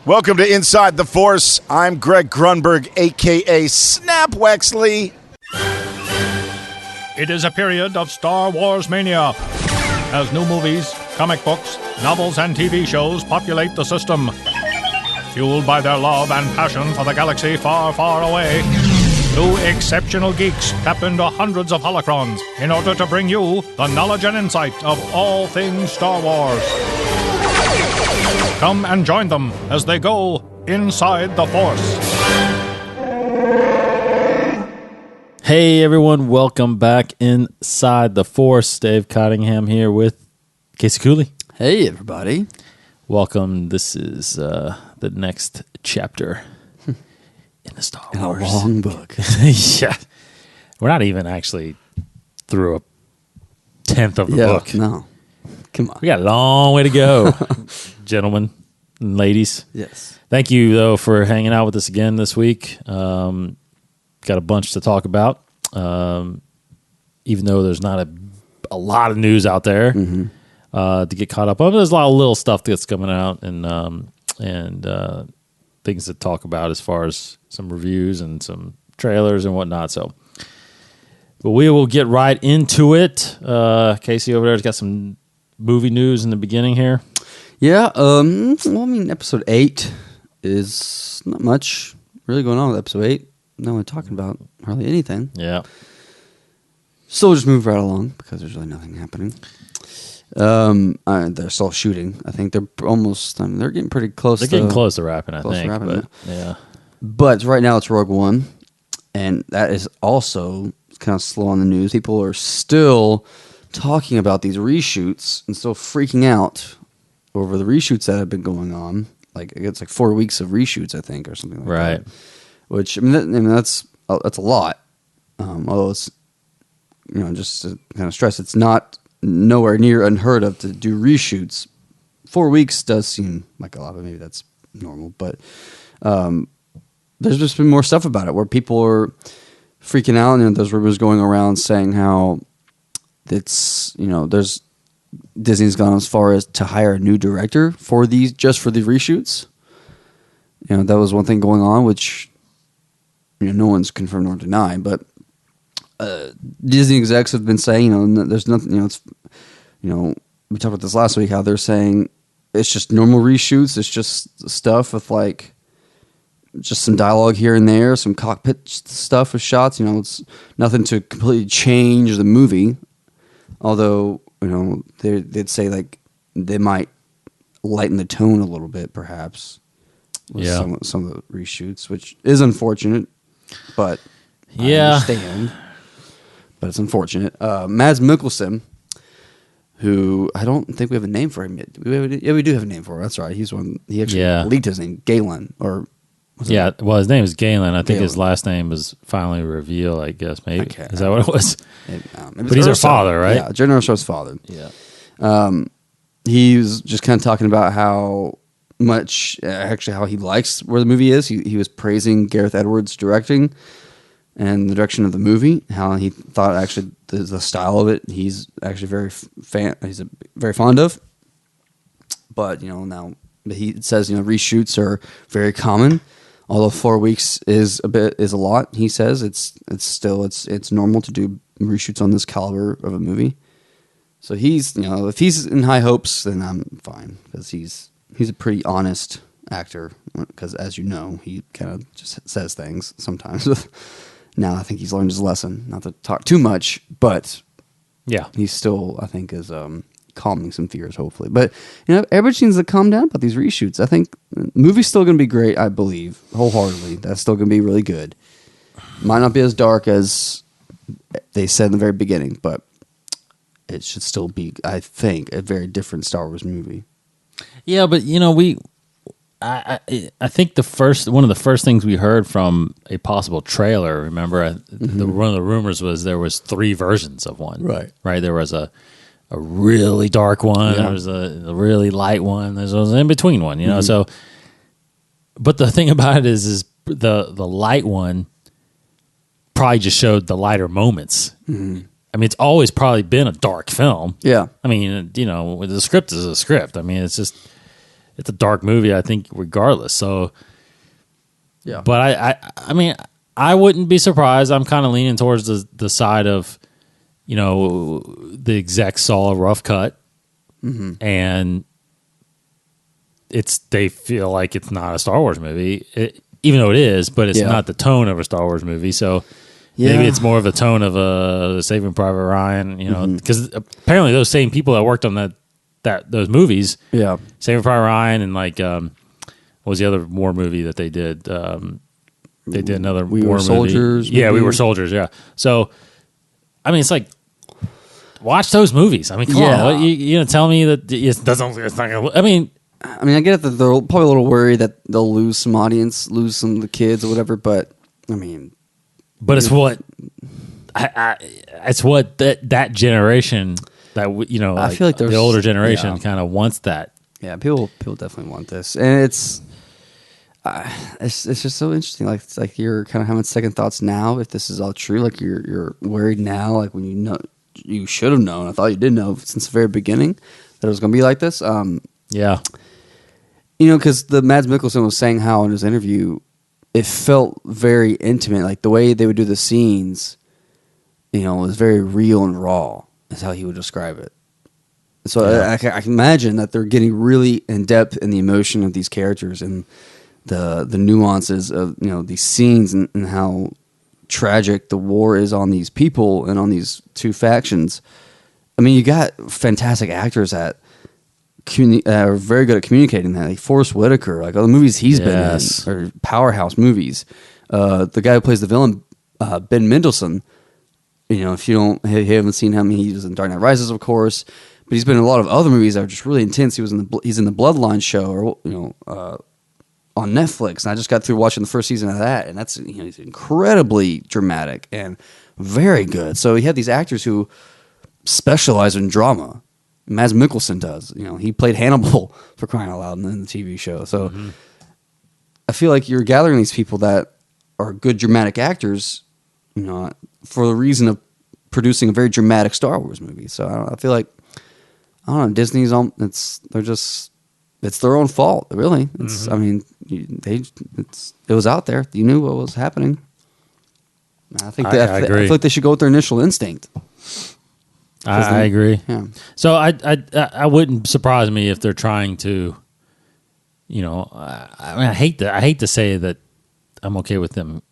Welcome to Inside the Force. I'm Greg Grunberg, a.k.a. Snap Wexley. It is a period of Star Wars mania, as new movies, comic books, novels, and TV shows populate the system. Fueled by their love and passion for the galaxy far, far away, two exceptional geeks tap into hundreds of holocrons in order to bring you the knowledge and insight of all things Star Wars. Come and join them as they go inside the Force. Hey everyone, welcome back inside the Force. Dave Cottingham here with Casey Cooley. Hey everybody. Welcome. This is the next chapter in the Star Wars. A long book. Yeah. We're not even actually through a tenth of the book. No. Come on. We got a long way to go, gentlemen and ladies. Yes. Thank you, though, for hanging out with us again this week. Got a bunch to talk about, even though there's not a lot of news out there to get caught up on. There's a lot of little stuff that's coming out and things to talk about as far as some reviews and some trailers and whatnot. So, but we will get right into it. Casey over there has got some movie news in the beginning here. Yeah. Episode 8 is not much really going on with episode 8. No one talking about hardly anything. Yeah. So we'll just move right along because there's really nothing happening. They're still shooting. I think they're almost. They're getting pretty close. They're getting close to wrapping. I think. But, yeah. But right now it's Rogue One, and that is also kind of slow on the news. People are still talking about these reshoots and still freaking out over the reshoots that have been going on. Like it's like 4 weeks of reshoots, I think, or something like that. Right. Which that's a lot. Although it's just to kind of stress, it's not nowhere near unheard of to do reshoots. 4 weeks does seem like a lot, but maybe that's normal. But there's just been more stuff about it where people are freaking out, and there's rumors going around saying how it's there's Disney's gone as far as to hire a new director for these just for the reshoots. That was one thing going on, which no one's confirmed nor denied, but Disney execs have been saying there's nothing. We talked about this last week how they're saying it's just normal reshoots. It's just stuff with like just some dialogue here and there, some cockpit stuff with shots. It's nothing to completely change the movie. Although, they'd say like they might lighten the tone a little bit, perhaps, with some of the reshoots, which is unfortunate, but I understand. But it's unfortunate. Mads Mikkelsen, who I don't think we have a name for him yet. We do have a name for him. That's right. He's one. He actually leaked his name, Galen, or well, his name is Galen. I think his last name was finally revealed, I guess. Maybe. Okay. Is that what it was? Maybe but he's her father, right? Yeah, Jen Urso's father. Yeah. He was just kind of talking about how much, actually, how he likes where the movie is. He was praising Gareth Edwards' directing and the direction of the movie, how he thought actually the style of it, he's actually he's very fond of. But, now he says, reshoots are very common. Although 4 weeks is a lot, he says it's normal to do reshoots on this caliber of a movie. So he's if he's in high hopes, then I'm fine because he's a pretty honest actor. Because as you know, he kind of just says things sometimes. Now I think he's learned his lesson, not to talk too much, but yeah, he still I think is calming some fears, hopefully. But everybody seems to calm down about these reshoots. I think the movie's still going to be great. I believe wholeheartedly that's still going to be really good. Might not be as dark as they said in the very beginning, but it should still be, I think, a very different Star Wars movie. Yeah, but I think one of the first things we heard from a possible trailer. Remember, one of the rumors was there was 3 versions of one. Right. There was a really dark one. Yeah. There was a really light one. There was an in-between one, So, but the thing about it is the light one probably just showed the lighter moments. Mm-hmm. I mean, it's always probably been a dark film. Yeah. I mean, the script is a script. I mean, it's just, it's a dark movie, I think, regardless. So, Yeah. but I mean, I wouldn't be surprised. I'm kind of leaning towards the side of, the execs saw a rough cut, and they feel like it's not a Star Wars movie, even though it is, but it's not the tone of a Star Wars movie. So maybe it's more of a tone of a Saving Private Ryan, because apparently those same people that worked on those movies, Saving Private Ryan, and like what was the other war movie that they did? They did another We war Were Soldiers. movie. Yeah, maybe? We Were Soldiers. Yeah. So I mean, it's like, watch those movies. I mean, come on. You gonna tell me that it doesn't? It's not gonna. I mean, I get it that they're probably a little worried that they'll lose some audience, lose some of the kids or whatever. But I mean, but it's what it's what that generation that I feel like the older generation kind of wants that. Yeah, people definitely want this, and it's just so interesting. Like it's like you're kind of having second thoughts now if this is all true. Like you're worried now. Like when you should have known. I thought you did know since the very beginning that it was going to be like this. Yeah. Because the Mads Mikkelsen was saying how in his interview, it felt very intimate. Like the way they would do the scenes, was very real and raw. Is how he would describe it. So I can imagine that they're getting really in depth in the emotion of these characters and the nuances of these scenes and how tragic the war is on these people and on these two factions. I mean, you got fantastic actors that are very good at communicating that. Like Forrest Whitaker, like all the movies he's been in, or powerhouse movies. The guy who plays the villain, Ben Mendelsohn. If you haven't seen him, he was in Dark Knight Rises, of course. But he's been in a lot of other movies that are just really intense. He's in the Bloodline show, or on Netflix, and I just got through watching the first season of that, and that's he's incredibly dramatic and very good. So he had these actors who specialize in drama. Mads Mikkelsen does. He played Hannibal for crying out loud in the TV show. So I feel like you're gathering these people that are good dramatic actors, for the reason of producing a very dramatic Star Wars movie. So I feel like Disney's it's their own fault, really. It's I mean, it was out there. You knew what was happening. I think I agree. feel like they should go with their initial instinct. I agree. Yeah. So I wouldn't surprise me if they're trying to, I hate to say that I'm okay with them,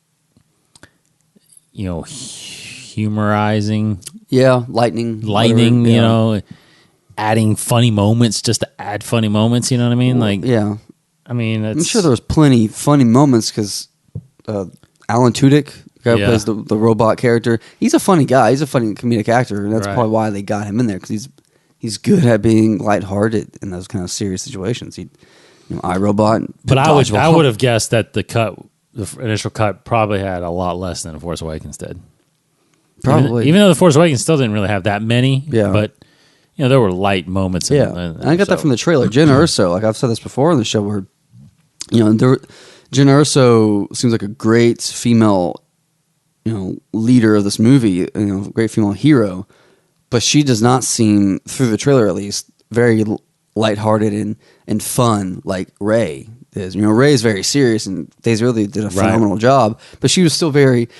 humorizing. Yeah, lightning, whatever, adding funny moments just to add funny moments. You know what I mean? Like, yeah. I mean, I'm sure there was plenty funny moments because Alan Tudyk, the guy who plays the robot character, he's a funny guy. He's a funny comedic actor, and that's probably why they got him in there because he's good at being lighthearted in those kind of serious situations. iRobot. But I would have guessed that the initial cut probably had a lot less than The Force Awakens did. Probably, even though The Force Awakens still didn't really have that many. Yeah, but there were light moments. And I got that from the trailer. Jen Erso, like I've said this before on the show, where Jen Erso seems like a great female, leader of this movie. Great female hero, but she does not seem, through the trailer at least, very lighthearted and fun like Rey is. Rey is very serious, and Daisy Ridley did a phenomenal job, but she was still very,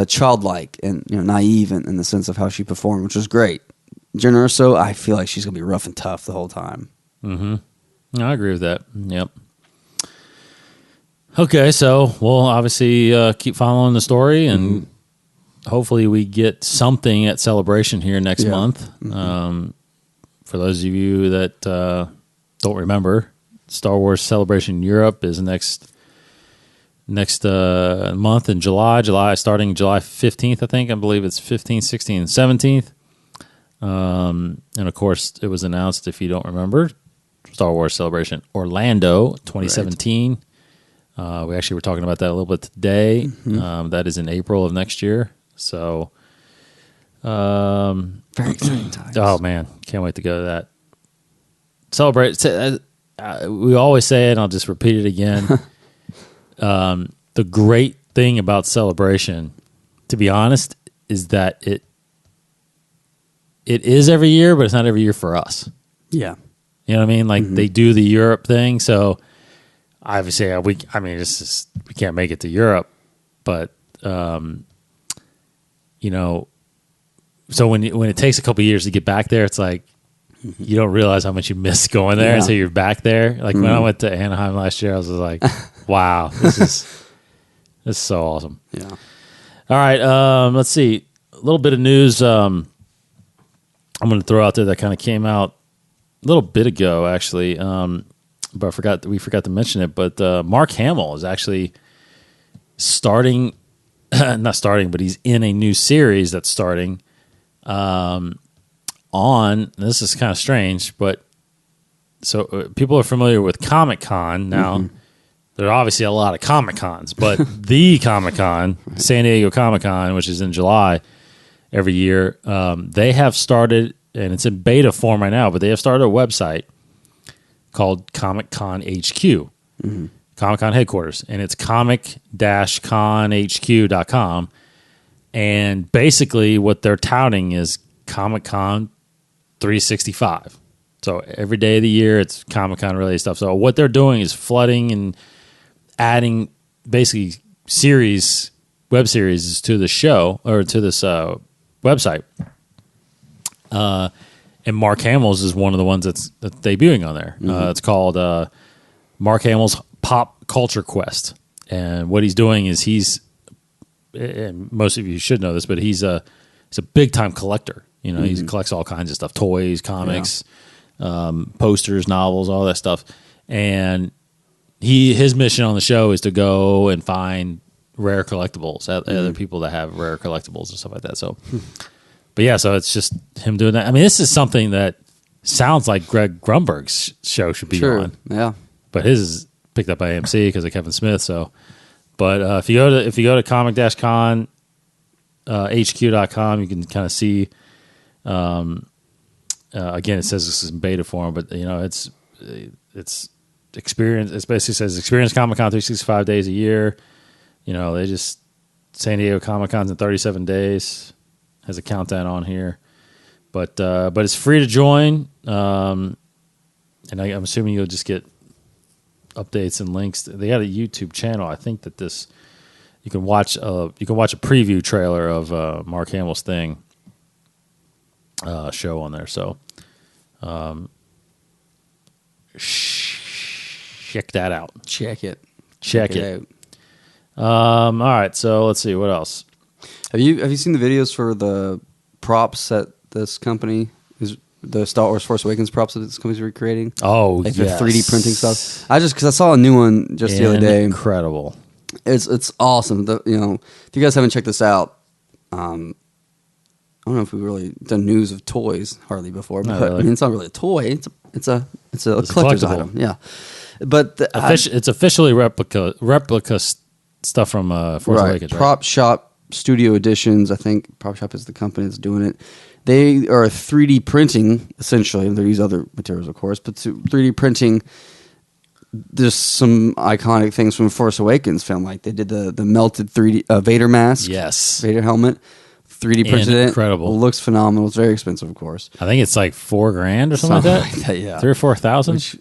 childlike and naive in the sense of how she performed, which was great. Jen Erso, I feel like she's gonna be rough and tough the whole time. Mm-hmm. No, I agree with that. Yep. Okay, so we'll obviously keep following the story, and hopefully we get something at Celebration here next month. For those of you that don't remember, Star Wars Celebration Europe is next month in July starting July 15th, I believe it's 15th, 16th, and 17th. And of course, it was announced, if you don't remember, Star Wars Celebration Orlando 2017. Right. We actually were talking about that a little bit today. That is in April of next year. So, very exciting times. Oh man, can't wait to go to that. Celebrate. We always say it, and I'll just repeat it again. The great thing about Celebration, to be honest, is that it is every year, but it's not every year for us. Yeah. You know what I mean? Like they do the Europe thing. So obviously, we can't make it to Europe, but so when it takes a couple years to get back there, it's like you don't realize how much you miss going there until you're back there. Like when I went to Anaheim last year, I was like, wow, this is so awesome. Yeah. All right, let's see. A little bit of news I'm going to throw out there that kind of came out a little bit ago, actually, but we forgot to mention it. But Mark Hamill is actually not starting, but he's in a new series that's starting on. This is kind of strange, but so people are familiar with Comic-Con now. There are obviously a lot of Comic-Cons, but the Comic-Con, San Diego Comic-Con, which is in July every year, they have started, and it's in beta form right now, but they have started a website called Comic-Con HQ, Comic-Con headquarters, and it's comic-conhq.com. And basically what they're touting is Comic-Con 365. So every day of the year, it's Comic-Con related stuff. So what they're doing is flooding and adding basically web series to the show or to this website. And Mark Hamill's is one of the ones that's debuting on there. It's called Mark Hamill's Pop Culture Quest. And what he's doing is and most of you should know this, but he's a big time collector. You know, he collects all kinds of stuff, toys, comics, posters, novels, all that stuff. And his mission on the show is to go and find rare collectibles, other people that have rare collectibles and stuff like that. So, but yeah, so it's just him doing that. I mean, this is something that sounds like Greg Grunberg's show should be on. Yeah, but his is picked up by AMC because of Kevin Smith. So, but if you go to comic-con HQ.com, you can kind of see. Again, it says this is in beta form, but you know it's experience. It basically says experience Comic-Con 365 days a year. You know, they just San Diego Comic-Con's in 37 days. Has a countdown on here, but it's free to join. And I'm assuming you'll just get updates and links. They got a YouTube channel. I think that you can watch a preview trailer of Mark Hamill's thing show on there. So check that out. check it Check it out. All right, so let's see what else. Have you seen the videos for the props that this company is, the Star Wars Force Awakens props that this company's recreating? Oh, like yes. the 3D printing stuff. Because I saw a new one just the other day. Incredible. It's awesome. If you guys haven't checked this out, I don't know if we've really done news of toys hardly before, but really. I mean, it's not really a toy. It's a collector's collectible. item. Yeah, but It's officially replica stuff from Force Awakens, right? Prop Shop Studio Editions. I think Prop Shop is the company that's doing it. They are 3D printing essentially. They use other materials, of course, but 3D printing. There's some iconic things from Force Awakens film, like they did the melted 3D Vader mask, Yes. Vader helmet, 3D printed it. Incredible. Looks phenomenal. It's very expensive, of course. I think it's like $4,000 or something like that. Yeah, 3,000 or 4,000. Which,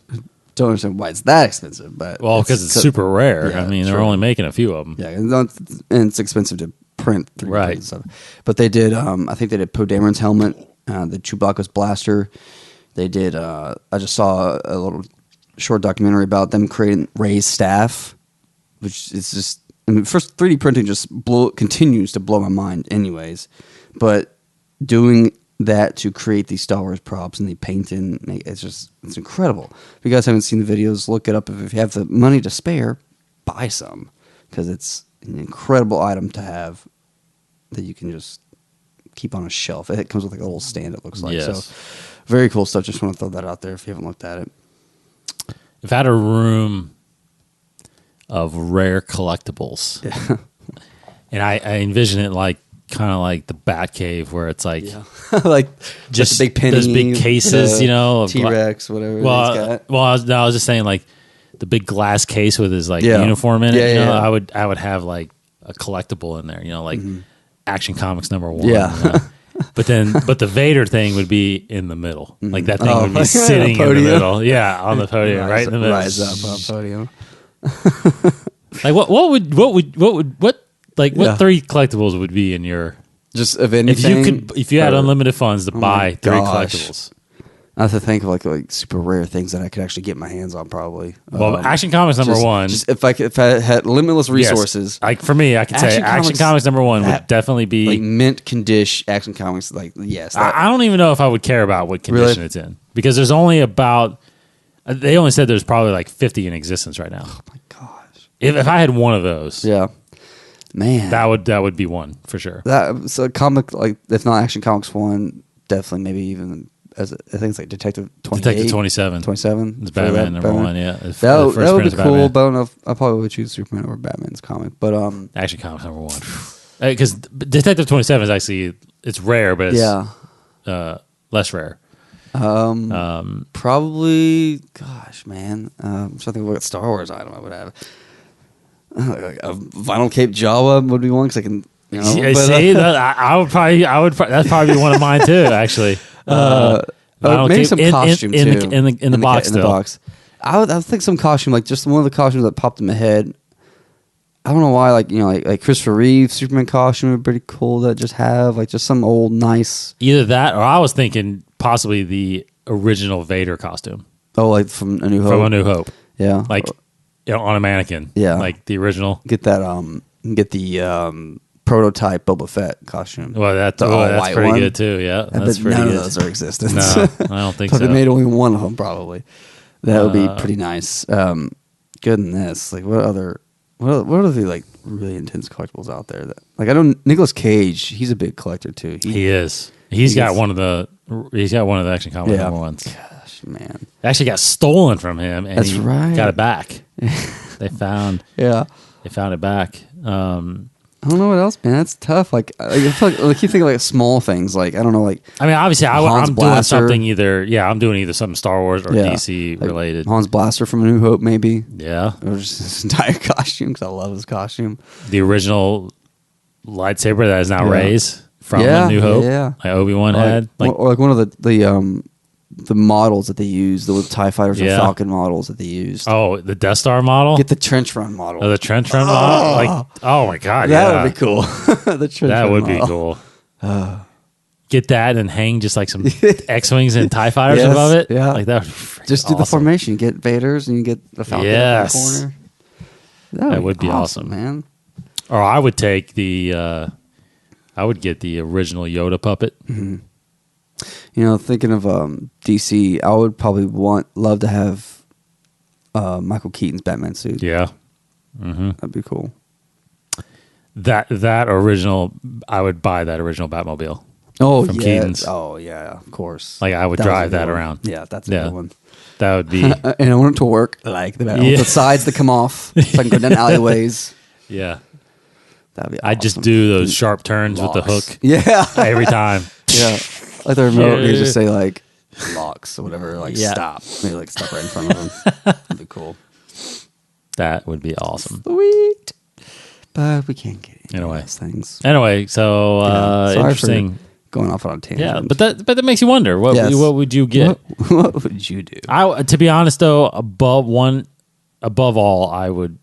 don't understand why it's that expensive, but Because it's super rare. Yeah, I mean, they're sure. only making a few of them. Yeah, and it's expensive to print 3D Right. printed stuff. But they did. I think they did Poe Dameron's helmet, the Chewbacca's blaster. They did. I just saw a little short documentary about them creating Rey's staff, which is just. I mean, first 3D printing just continues to blow my mind, anyways. But doing that to create these Star Wars props and the painting, it's incredible. If you guys haven't seen the videos, look it up. If you have the money to spare, buy some, because it's an incredible item to have that you can just keep on a shelf. It comes with like a little stand, it looks like. Yes. So very cool stuff. Just want to throw that out there if you haven't looked at it. If I had a room of rare collectibles, Yeah. and I envision it like kind of like the Batcave, where it's like Like just the big penny, those big cases, of T-Rex, whatever. he's Well, got. I was just saying like the big glass case with his like Yeah. uniform in it. Yeah, yeah. I would have like a collectible in there. Like Action Comics #1. Yeah. But the Vader thing would be in the middle. Like that thing would be sitting in the podium. middle. Yeah, on the podium, right in the middle. Rise up on podium. Like what Yeah. three collectibles would be in your Just of anything. if you had unlimited funds to buy three gosh. collectibles? I have to think of like super rare things that I could actually get my hands on. Probably. Well, Action Comics number one. Just if I had limitless resources, Yes. Like for me, I could say Action Comics number one would definitely be like mint condition Action Comics. Like yes, that, I don't even know if I would care about what condition Really? it's in because there's only about. They only said there's probably like 50 in existence right now. oh my gosh. If I had one of those, Yeah, man, that would be one for sure. That's a comic like if not Action Comics 1, definitely maybe even as I think it's like Detective 28. Detective 27. 27. It's Batman number one. Yeah, That would be cool, but I don't know if I probably would choose Superman over Batman's comic. But Action Comics number one because Detective 27 is actually it's rare, but it's less rare. Probably, gosh, man, something like a Star Wars item I would have. A vinyl cape Jawa would be one because I can. You know, Yeah, but, see, I would probably that'd probably be one of mine too. Actually, maybe some costume in too the box. In the box, I would think some costume like just one of the costumes that popped in my head. I don't know why, like Christopher Reeve Superman costume would be pretty cool to just have, like just some old nice. Either that, or I was thinking possibly the original Vader costume. Oh, like from A New Hope. From A New Hope, Yeah, like on a mannequin. Yeah. like the original. get the prototype Boba Fett costume. Well, that's all-white pretty one. good too. Yeah, I that's bet pretty none good. of those are in existence. No, I don't think But so. they made only one of them, probably. That would be pretty nice. Goodness, like what are the like really intense collectibles out there? That like I know Nicolas Cage, he's a big collector too. He is. He's got gets- one of the Action Comics number ones. Gosh, man. It actually got stolen from him, and That's he right. got it back. They found it back. I don't know what else, man. That's tough. Like I feel like I keep thinking like small things. Like I don't know, like I mean, obviously, Hans I'm doing Blaster. something I'm doing either something Star Wars or DC like related. Hans Blaster from A New Hope, maybe. Yeah, Or just his entire costume because I love his costume. the original lightsaber that is now Yeah. Rey's from Yeah, A New Hope. yeah. Like Obi-Wan had. Like, or like one of the models that they used, the TIE fighters or Yeah. Falcon models that they used. oh, the Death Star model. Get the trench run model. the trench run model. Like, oh my god, that yeah. would be cool. The trench That run would be model. cool. Get that and hang just like some X-wings and TIE fighters Yes, above it. yeah. Like that would be freaking Just do the awesome. formation. Get Vader's and you get the Falcon Yes. in the corner. That would be awesome. man. Or I would take I would get the original Yoda puppet. You know, thinking of DC, I would probably love to have Michael Keaton's Batman suit. Yeah. That'd be cool. That original, I would buy that original Batmobile. Oh, From yeah. Keaton's. Oh, yeah, of course. Like I would That was a drive good that one. around. Yeah, that's a Yeah. good one. That would be And I want it to work like the Batman. Yeah. The sides that come off so I can go down alleyways. yeah. That'd be awesome. I just do those sharp turns with the Locks. hook Yeah. every time. Yeah. Like the remote, you Yeah. just say like locks or whatever, like Yeah. stop. Maybe like stop right in front of them. That'd be cool. That would be awesome. Sweet. But we can't get into Anyway. those things. Anyway, so Sorry for interesting. going off on a tangent. Yeah, but that makes you wonder what Yes. what would you get? What would you do? To be honest though, above all, I would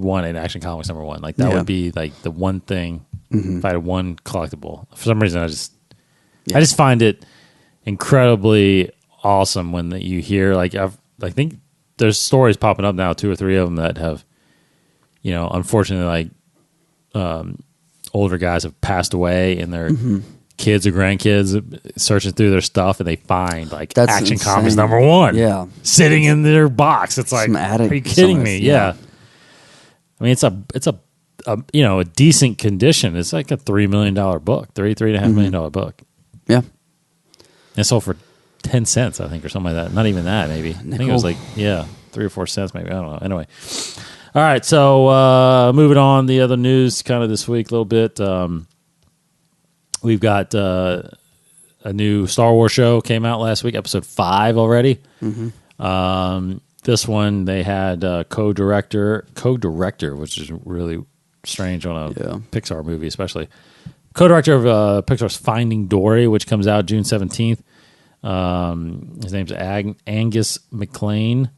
want an Action Comics number one. Like that Yeah. would be like the one thing. If I had one collectible, for some reason, I just find it incredibly awesome when you hear I think there's stories popping up now, 2 or 3 of them that have, unfortunately, older guys have passed away and their kids or grandkids searching through their stuff and they find That's Action insane. Comics number one, Yeah. sitting in their box. It's like, Some attic are you kidding somewhere, me? yeah. Yeah. I mean, it's a decent condition. It's like a $3 million book, $3.5 million book. Yeah. It sold for 10 cents, I think, or something like that. Not even that, maybe. I think it was like, 3 or 4 cents, maybe. I don't know. Anyway. All right. So moving on, the other news kind of this week a little bit. We've got a new Star Wars show came out last week, episode 5 already. This one, they had co-director, which is really strange on a Pixar movie, especially. co-director of Pixar's Finding Dory, which comes out June 17th. His name's Angus MacLean.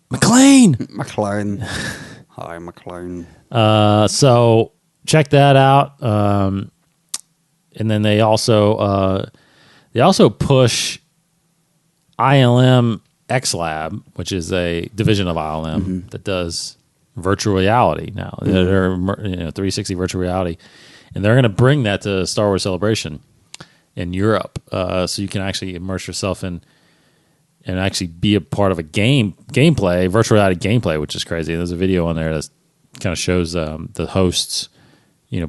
McLean. Hi, McLean. So check that out. And then they also push ILM X Lab, which is a division of ILM that does virtual reality now. They're 360 virtual reality, and they're going to bring that to Star Wars Celebration in Europe, so you can actually immerse yourself in and actually be a part of a gameplay, virtual reality gameplay, which is crazy. There's a video on there that kind of shows the hosts,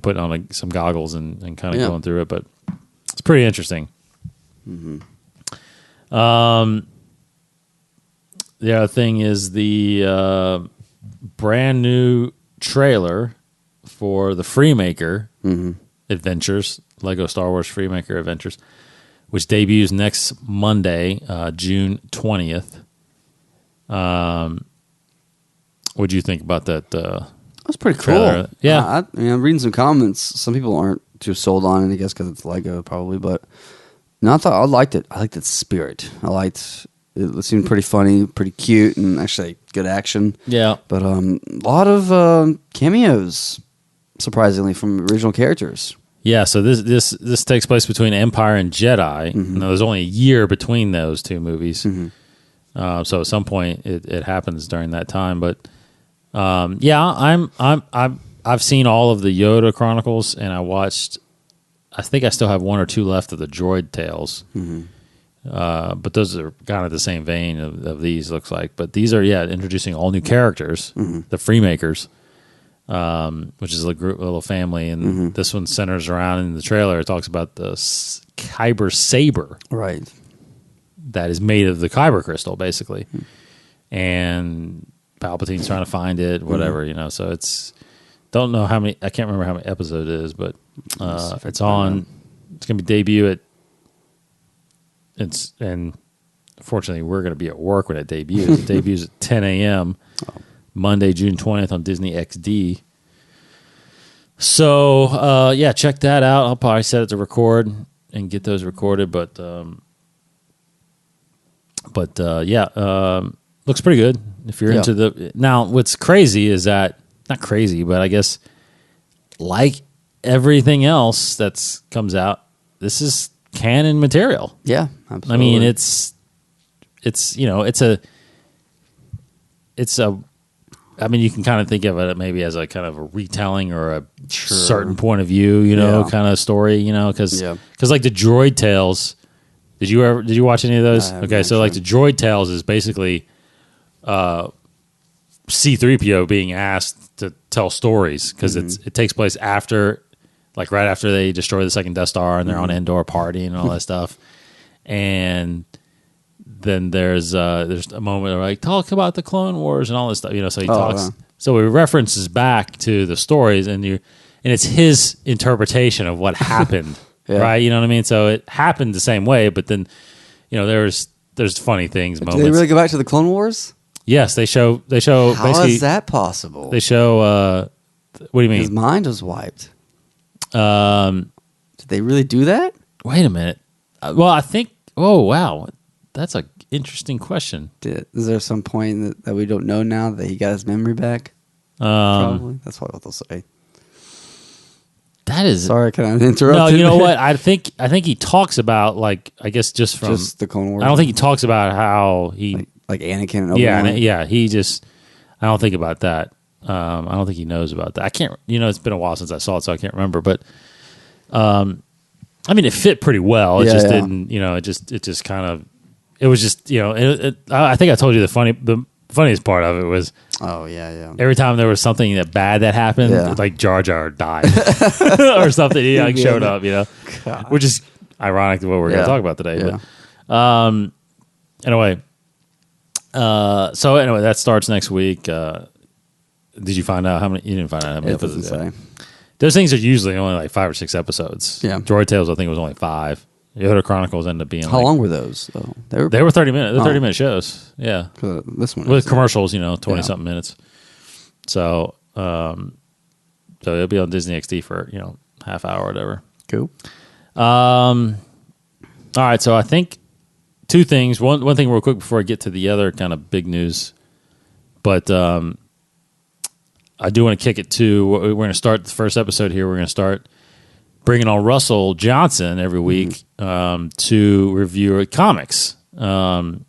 putting on some goggles and kind of going through it, but it's pretty interesting. Mm-hmm. The other thing is the brand new trailer for the Freemaker Adventures, Lego Star Wars Freemaker Adventures, which debuts next Monday, June 20th. What do you think about that? That's pretty trailer? Cool. Yeah. I'm reading some comments. Some people aren't too sold on it, I guess, because it's Lego, probably. But no, I liked it. I liked its spirit. It seemed pretty funny, pretty cute, and actually good action. Yeah. But a lot of cameos, surprisingly, from original characters. Yeah, so this takes place between Empire and Jedi. Now, there's only a year between those two movies, so at some point it happens during that time. But I've seen all of the Yoda Chronicles, and I think I still have one or two left of the Droid Tales. But those are kind of the same vein of these, looks like. But these are introducing all new characters, the Freemakers. Which is a little family, and this one centers around, in the trailer, it talks about the Kyber saber, right? That is made of the Kyber crystal, basically, and Palpatine's trying to find it, whatever, So it's don't know how many. I can't remember how many episodes it is, but it's on. It's going to be debut at. And fortunately, we're going to be at work when it debuts. It debuts at 10 a.m. Monday, June 20th on Disney XD. So, check that out. I'll probably set it to record and get those recorded, but looks pretty good if you're into the. Now, what's crazy is that, not crazy, but I guess like everything else that's comes out, this is canon material. Yeah, absolutely. I mean, I mean, you can kind of think of it maybe as a kind of a retelling or a certain point of view, kind of story, because like the Droid Tales. Did you watch any of those? Okay, so like the Droid Tales is basically C-3PO being asked to tell stories because it takes place after, like right after they destroy the second Death Star and they're on Endor partying and all that stuff, and then there's a moment where like talk about the Clone Wars and all this stuff, So he talks, so he references back to the stories, and it's his interpretation of what happened, right? You know what I mean? So it happened the same way, but then there's funny things. Moments. Do they really go back to the Clone Wars? Yes, they show. How basically, is that possible? They show. What do you mean? His mind was wiped. Did they really do that? Wait a minute. Well, I think. Oh wow. That's an interesting question. Is there some point that we don't know now that he got his memory back? Probably. That's what they'll say. That is. Sorry, can I interrupt? No, you know what? I think he talks about, like, I guess just the Clone Wars. I don't think he talks about how he like Anakin and Obi-Wan. Yeah. He just. I don't think about that. I don't think he knows about that. I can't. It's been a while since I saw it, so I can't remember. But, I mean, it fit pretty well. It just didn't. It just kind of. It was just, I think I told you the funniest part of it was, every time there was something bad that happened, like Jar Jar died or something, he showed up, God. Which is ironic to what we're going to talk about today. Yeah. But anyway, that starts next week. Did you find out how many? You didn't find out how many episodes. Those things are usually only like 5 or 6 episodes. Yeah. Droid Tales, I think, was only 5. Yoda Chronicles ended up being how long were those though? They were 30 minutes. They're 30-minute shows. Yeah. This one with commercials, 20-something minutes. So, So it'll be on Disney XD for half hour or whatever. Cool. All right, so I think two things. One thing real quick before I get to the other kind of big news, but I do want to kick it to. We're going to start the first episode here. We're going to start bringing on Russell Johnson every week to review comics. I'm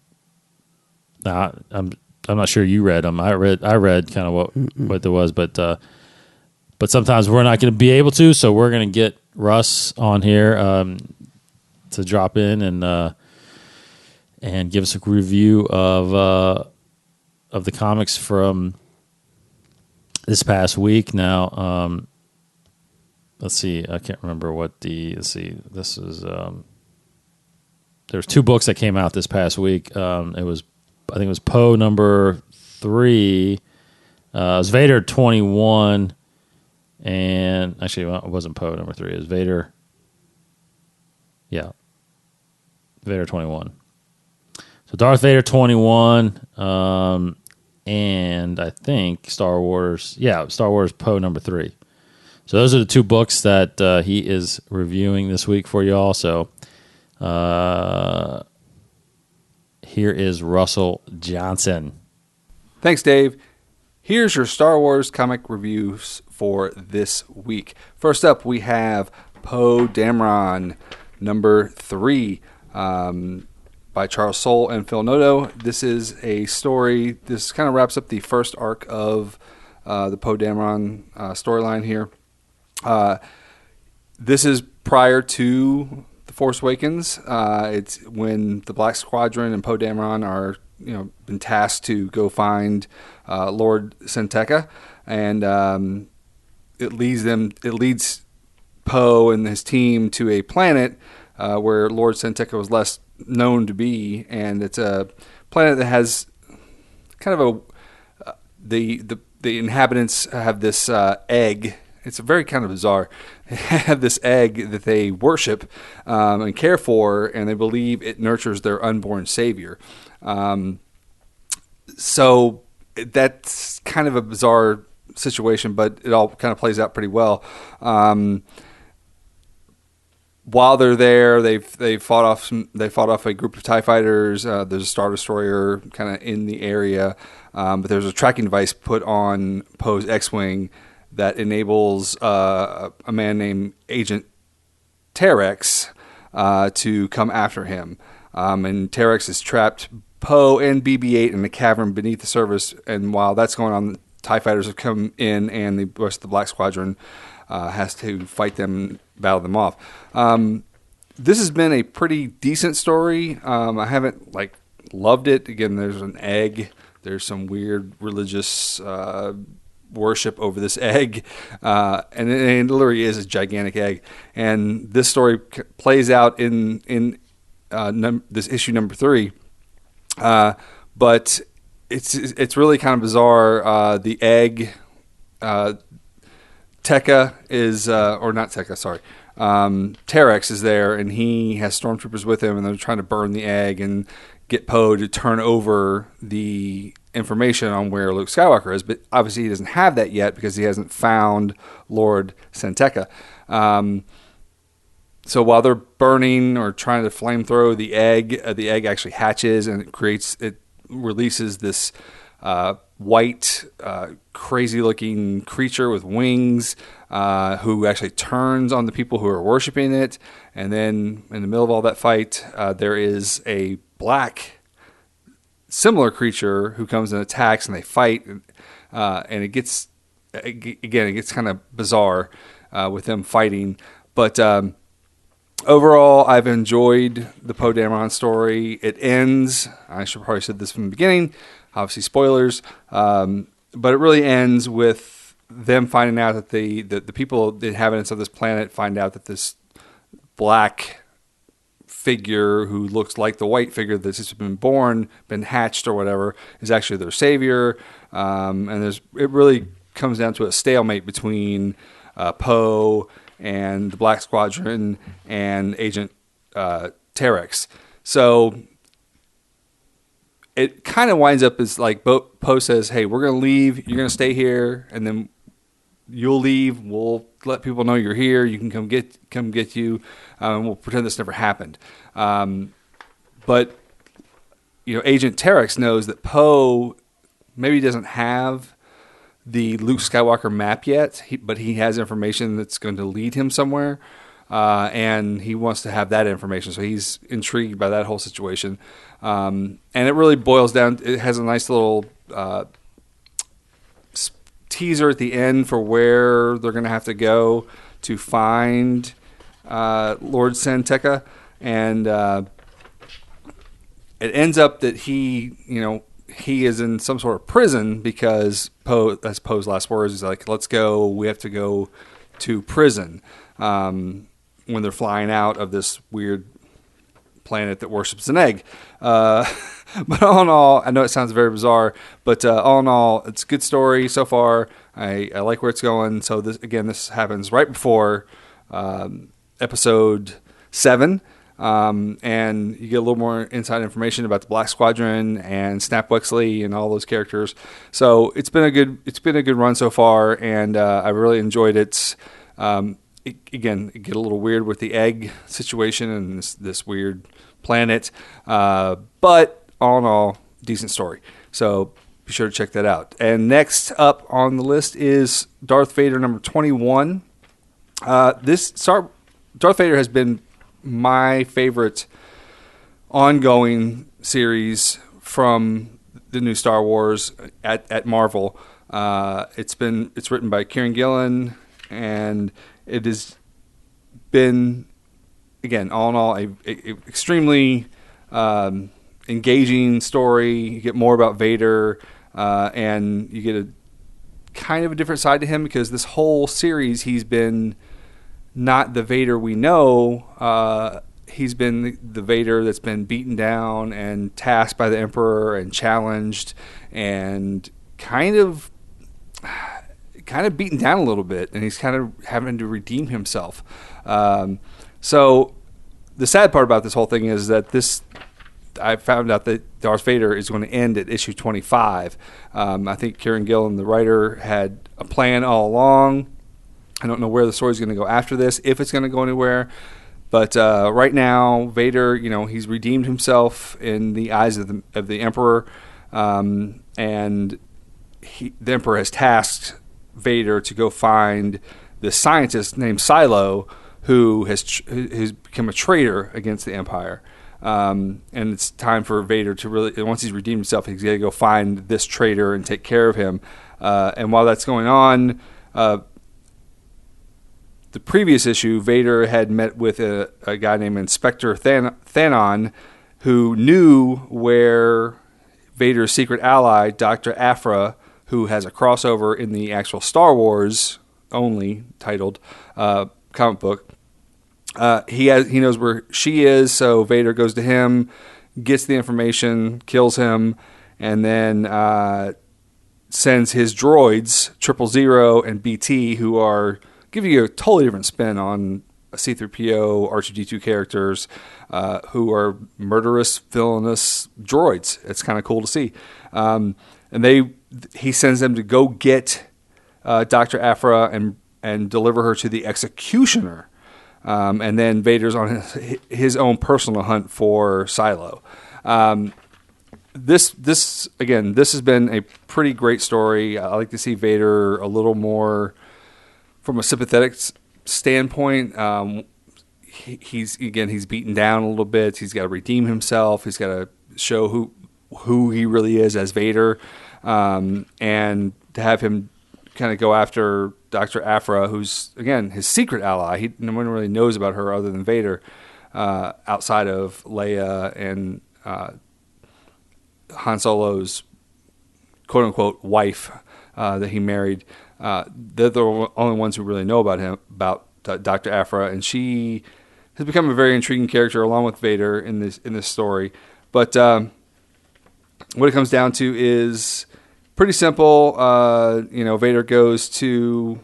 not sure you read them. I read kind of what there was, but sometimes we're not going to be able to, so we're going to get Russ on here to drop in and give us a review of the comics from this past week. Now, let's see. I can't remember what let's see. This is there's two books that came out this past week. I think it was Poe number 3. It was Vader 21, and actually it wasn't Poe number 3. It was Vader. Yeah, Vader 21. So Darth Vader 21, and I think Star Wars Poe number 3. So those are the two books that he is reviewing this week for y'all. So here is Russell Johnson. Thanks, Dave. Here's your Star Wars comic reviews for this week. First up, we have Poe Dameron number 3. By Charles Soule and Phil Noto. This is a story. This kind of wraps up the first arc of the Poe Dameron storyline here. This is prior to The Force Awakens. It's when the Black Squadron and Poe Dameron are been tasked to go find Lord Senteca, and it leads Poe and his team to a planet where Lord Senteca was less known to be, and it's a planet that has kind of the inhabitants have this egg. It's very kind of bizarre. They have this egg that they worship and care for, and they believe it nurtures their unborn savior. So that's kind of a bizarre situation, but it all kind of plays out pretty well. While they're there, they fought off a group of TIE fighters. There's a Star Destroyer kind of in the area, but there's a tracking device put on Poe's X-wing that enables a man named Agent Terex to come after him. And Terex has trapped Poe and BB-8 in a cavern beneath the surface. And while that's going on, TIE fighters have come in, and the rest of the Black Squadron has to fight them, battle them off. This has been a pretty decent story. I haven't loved it. Again, there's an egg. There's some weird religious worship over this egg, and it literally is a gigantic egg. And this story plays out in this issue number 3, but it's really kind of bizarre. The egg. Tekka is, or not Tekka, sorry. Terex is there, and he has stormtroopers with him, and they're trying to burn the egg and get Poe to turn over the information on where Luke Skywalker is. But obviously he doesn't have that yet because he hasn't found Lord Senteca. So while they're burning or trying to flamethrow the egg actually hatches, and it releases this white, crazy-looking creature with wings who actually turns on the people who are worshiping it. And then in the middle of all that fight, there is a black, similar creature who comes and attacks, and they fight. And it gets kind of bizarre with them fighting. But overall, I've enjoyed the Poe Dameron story. It ends, I should probably said this from the beginning, obviously spoilers, but it really ends with them finding out that the people, the inhabitants of this planet, find out that this black figure who looks like the white figure that's just been hatched or whatever, is actually their savior. And it really comes down to a stalemate between Poe and the Black Squadron and Agent Terex. So it kind of winds up as like Poe says, "Hey, we're going to leave. You're going to stay here, and then you'll leave. We'll let people know you're here. You can come get you. We'll pretend this never happened. But Agent Terex knows that Poe maybe doesn't have the Luke Skywalker map yet, but he has information that's going to lead him somewhere, and he wants to have that information. So he's intrigued by that whole situation, and it really boils down. It has a nice little teaser at the end for where they're going to have to go to find Lord San Tekka, and it ends up that he is in some sort of prison because that's Poe's last words. He's like, let's go. We have to go to prison when they're flying out of this weird planet that worships an egg. But all in all, I know it sounds very bizarre, but all in all, it's a good story so far. I like where it's going. So this happens right before episode 7. And you get a little more inside information about the Black Squadron and Snap Wexley and all those characters. So it's been a good run so far, and I really enjoyed it. It get a little weird with the egg situation and this weird planet, but all in all, decent story. So be sure to check that out. And next up on the list is Darth Vader number 21. Darth Vader has been my favorite ongoing series from the new Star Wars at Marvel. It's written by Kieran Gillen, and it has been, again, all in all, a extremely engaging story. You get more about Vader, and you get a kind of a different side to him, because this whole series he's been not the Vader we know. He's been the Vader that's been beaten down and tasked by the Emperor and challenged and kind of beaten down a little bit, and he's kind of having to redeem himself. So the sad part about this whole thing is that I found out that Darth Vader is going to end at issue 25. I think Kieran Gillen, the writer, had a plan all along. I don't know where the story's going to go after this, if it's going to go anywhere. But right now, Vader, he's redeemed himself in the eyes of the Emperor, and the Emperor has tasked Vader to go find this scientist named Silo, who has become a traitor against the Empire. And it's time for Vader to really, once he's redeemed himself, he's got to go find this traitor and take care of him. And while that's going on, the previous issue, Vader had met with a guy named Inspector Thanon, who knew where Vader's secret ally, Dr. Aphra, who has a crossover in the actual Star Wars only titled comic book. He knows where she is, so Vader goes to him, gets the information, kills him, and then sends his droids, 000 and BT, who are giving you a totally different spin on C-3PO, R2-D2 characters, who are murderous, villainous droids. It's kind of cool to see. And he sends them to go get Dr. Aphra and deliver her to the Executioner. And then Vader's on his own personal hunt for Silo. This has been a pretty great story. I like to see Vader a little more from a sympathetic standpoint. He's beaten down a little bit. He's got to redeem himself. He's got to show who he really is as Vader, and to have him kind of go after Dr. Aphra, who's, again, his secret ally. No one really knows about her other than Vader, outside of Leia and Han Solo's quote-unquote wife that he married. They're the only ones who really know about Dr. Aphra, and she has become a very intriguing character along with Vader in this story. But what it comes down to is pretty simple. Vader goes to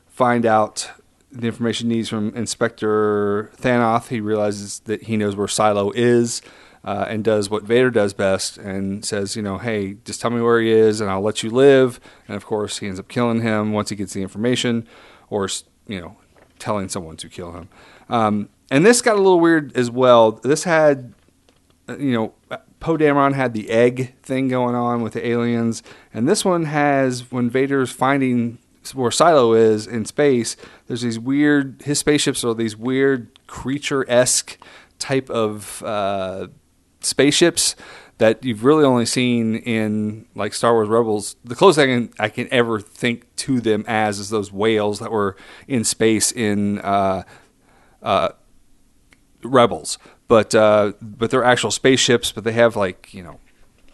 find out the information he needs from Inspector Thanoth. He realizes that he knows where Silo is. and does what Vader does best and says, hey, just tell me where he is and I'll let you live. And of course, he ends up killing him once he gets the information, or telling someone to kill him. And this got a little weird as well. This had, Poe Dameron had the egg thing going on with the aliens, and this one has, when Vader's finding where Silo is in space, there's these weird, his spaceships are these weird creature-esque type of spaceships that you've really only seen in like Star Wars Rebels. The closest I can ever think to them as is those whales that were in space in Rebels, but they're actual spaceships, but they have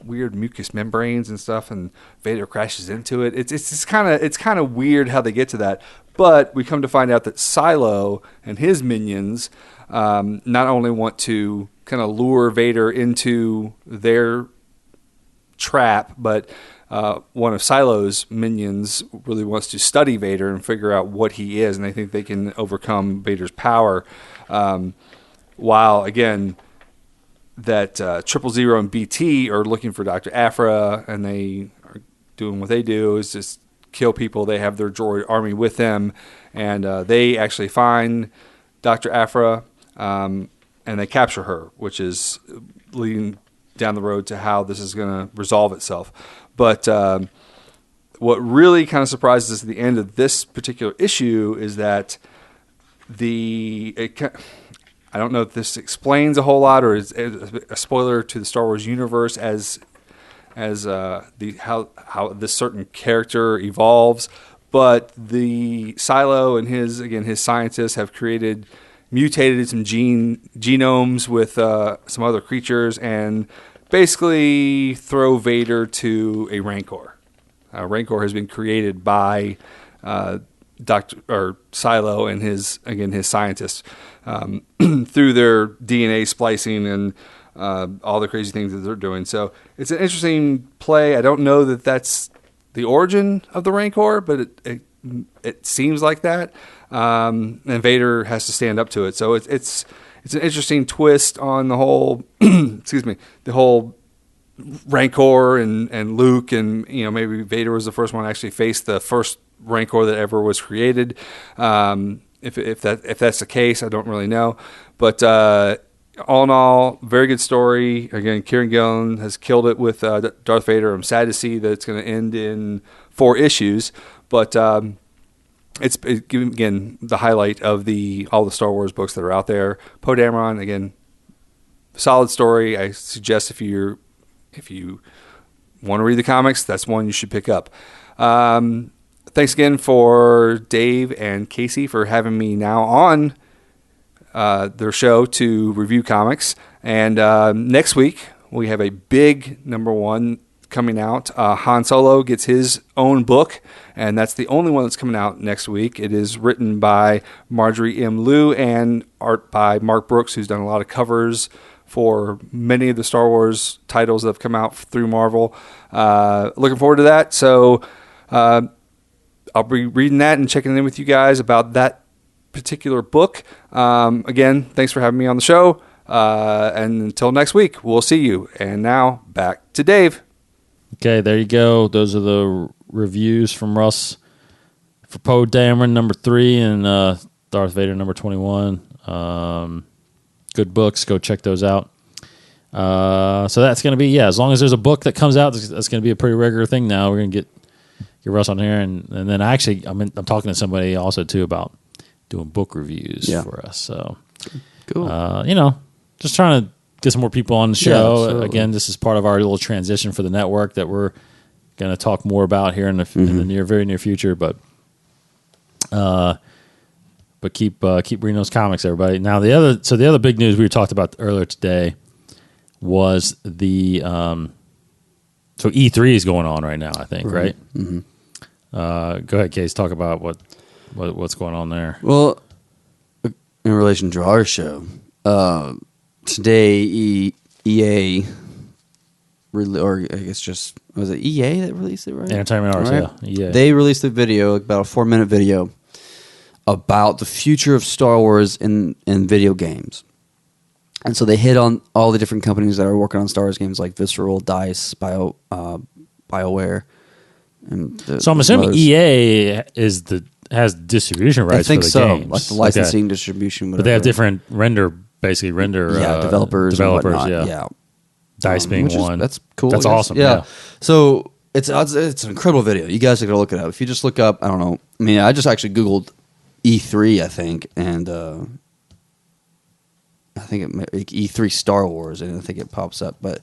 weird mucous membranes and stuff, and Vader crashes into it. It's kind of weird how they get to that, but we come to find out that Silo and his minions not only want to kind of lure Vader into their trap, but one of Silo's minions really wants to study Vader and figure out what he is, and they think they can overcome Vader's power. While, again, that 000 and BT are looking for Dr. Aphra, and they are doing what they do is just kill people. They have their droid army with them, and they actually find Dr. Aphra, and they capture her, which is leading down the road to how this is going to resolve itself. But what really kind of surprises us at the end of this particular issue is that I don't know if this explains a whole lot or is a spoiler to the Star Wars universe as how this certain character evolves, but the Silo and his scientists have mutated some genomes with some other creatures and basically throw Vader to a Rancor. Rancor has been created by Silo and his scientists through their DNA splicing and all the crazy things that they're doing. So it's an interesting play. I don't know that that's the origin of the Rancor, but it seems like that. And Vader has to stand up to it. So it's an interesting twist on the whole the whole Rancor and Luke, and maybe Vader was the first one to actually face the first Rancor that ever was created. If that's the case, I don't really know. But all in all, very good story. Again, Kieran Gillen has killed it with Darth Vader. I'm sad to see that it's going to end in 4 issues, but it's again the highlight of all the Star Wars books that are out there. Poe Dameron, again, solid story. I suggest if you want to read the comics, that's one you should pick up. Thanks again for Dave and Casey for having me now on their show to review comics. And next week, we have a big #1 coming out. Han Solo gets his own book, and that's the only one that's coming out next week. It is written by Marjorie M. Liu and art by Mark Brooks, who's done a lot of covers for many of the Star Wars titles that have come out through Marvel. Looking forward to that. So I'll be reading that and checking in with you guys about that particular book. Again, thanks for having me on the show. And until next week, we'll see you. And now back to Dave. Okay, there you go. Those are the reviews from Russ for Poe Dameron #3 and Darth Vader #21. Good books. Go check those out. So that's going to be, as long as there's a book that comes out, that's going to be a pretty regular thing now. We're going to get Russ on here. And then I'm talking to somebody also, too, about doing book reviews for us. So, cool. Just trying to get some more people on the show. Absolutely. Again, this is part of our little transition for the network that we're going to talk more about here in the very near future. But keep reading those comics, everybody. Now the other big news we talked about earlier today was the so E3 is going on right now, I think, right? Mm-hmm. Go ahead, Case. Talk about what's going on there. Well, in relation to our show, today EA, or I guess just, was it EA that released it, right? Entertainment Arts, right? Yeah. They released a video, about a 4-minute video, about the future of Star Wars in video games. And so they hit on all the different companies that are working on Star Wars games, like Visceral, Dice, BioWare. And So I'm assuming others. EA has distribution rights I think for the so, games. like the licensing, distribution, whatever. But they have different render developers, and developers, whatnot. yeah. Dice being which is- one. That's cool. That's I guess. awesome. Yeah. So it's an incredible video. You guys are gonna look it up. If you just look up, I don't know. I mean, I just actually Googled E3, I think, and I think E3 Star Wars, and I think it pops up. But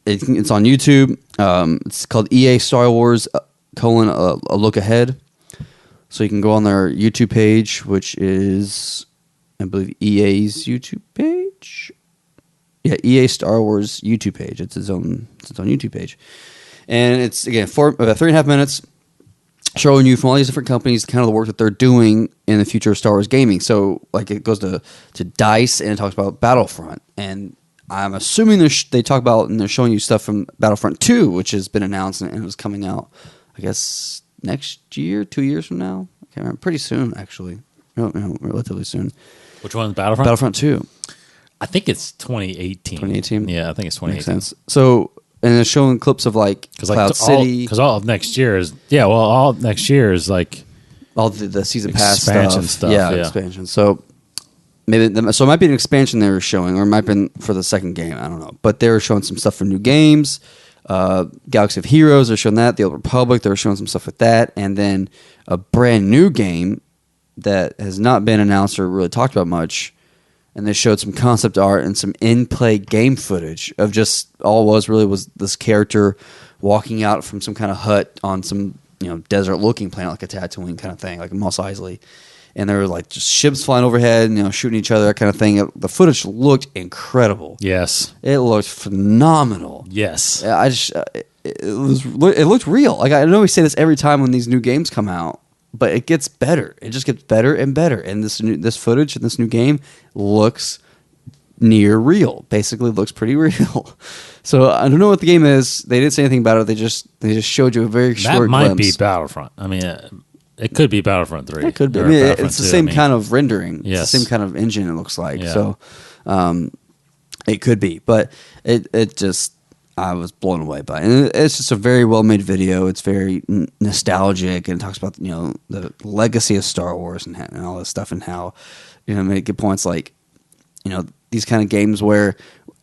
it's on YouTube. It's called EA Star Wars : a look ahead. So you can go on their YouTube page, which is, I believe, EA's YouTube page. Yeah, EA Star Wars YouTube page. It's its own YouTube page, and it's again about 3.5 minutes, showing you from all these different companies kind of the work that they're doing in the future of Star Wars gaming. So like it goes to Dice, and it talks about Battlefront, and I'm assuming they talk about, and they're showing you stuff from Battlefront 2, which has been announced and is coming out, I guess, next year, 2 years from now. I can't remember. Pretty soon, actually. Relatively soon. Which one's Battlefront? Battlefront 2. I think it's 2018. 2018? Yeah, I think it's 2018. Makes sense. So, and it's showing clips of like Cloud City. Because all of next year is all of next year is like all the season pass expansion stuff. Yeah, expansion. So maybe it might be an expansion they were showing, or it might have been for the second game. I don't know. But they were showing some stuff for new games. Galaxy of Heroes, they're showing that. The Old Republic, they're showing some stuff with that. And then a brand new game that has not been announced or really talked about much. And they showed some concept art and some in-play game footage of just all it was this character walking out from some kind of hut on some desert-looking planet, like a Tatooine kind of thing, like Mos Eisley. And there were like just ships flying overhead, and shooting each other, that kind of thing. The footage looked incredible. Yes, it looked phenomenal. Yes, it looked real. Like I know we say this every time when these new games come out, but it gets better. It just gets better and better. And this footage in this new game looks near real. Basically, looks pretty real. So I don't know what the game is. They didn't say anything about it. They just showed you a very short glimpse. That might be Battlefront. I mean, it could be Battlefront 3. It could be. Or I mean, Battlefront it's the 2, same kind of rendering. Yes. It's the same kind of engine. It looks like. Yeah. So it could be, but it just. I was blown away by it. And it's just a very well-made video. It's very nostalgic, and it talks about the legacy of Star Wars and all this stuff, and how make good points like these kind of games where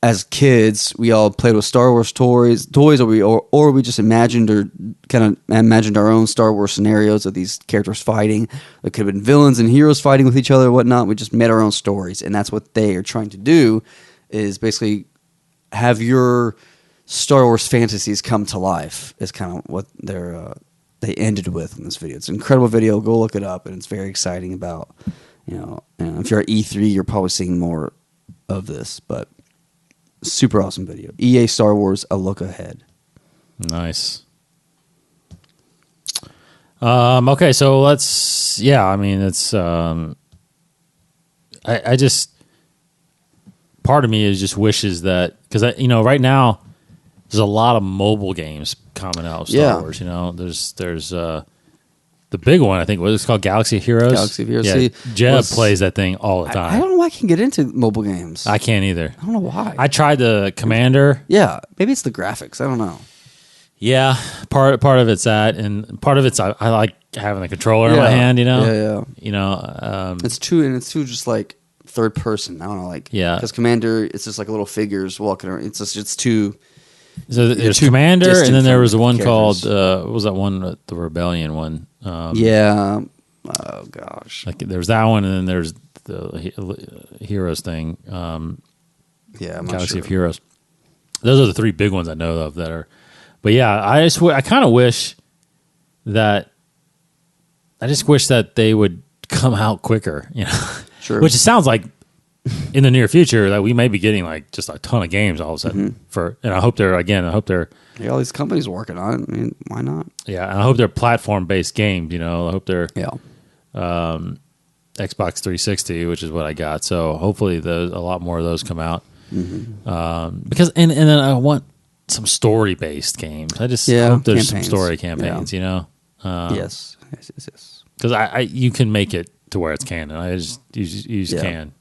as kids we all played with Star Wars toys, or we just imagined our own Star Wars scenarios of these characters fighting. It could have been villains and heroes fighting with each other and whatnot. We just made our own stories, and that's what they are trying to do, is basically have your Star Wars fantasies come to life. Is kind of what they ended with in this video. It's an incredible video. Go look it up, and it's very exciting about and if you're at E3, you're probably seeing more of this. But super awesome video. EA Star Wars: A Look Ahead. Nice. Okay, so let's. Yeah, I mean, it's. I just. Part of me just wishes that, because right now there's a lot of mobile games coming out of Star Wars. There's the big one, I think, it's called Galaxy of Heroes. Galaxy of Heroes. Yeah, See, Jeb plays that thing all the time. I don't know why I can get into mobile games. I can't either. I don't know why. I tried the Commander. Yeah, maybe it's the graphics. I don't know. Yeah, part of it's that, and part of it's I like having the controller in my hand. Yeah. It's too just like third person. I don't know, like because Commander, it's just like little figures walking around. It's too. So there's Commander, and then there was the one called what was that one? The Rebellion one. Yeah. Oh gosh. Like there's that one, and then there's the Heroes thing. Yeah, I'm not Galaxy sure. of Heroes. Those are the three big ones I know of that are. But yeah, I kind of wish that. I just wish that they would come out quicker. Sure. Which it sounds like in the near future that we may be getting like just a ton of games all of a sudden and I hope they're yeah, all these companies working on it. I mean, why not? Yeah, and I hope they're platform based games. I hope they're Xbox 360, which is what I got. So hopefully a lot more of those come out. Because and then I want some story based games. I just hope there's some story campaigns. Yes. Because you can make it to where it's canon. I just you just Yeah. can.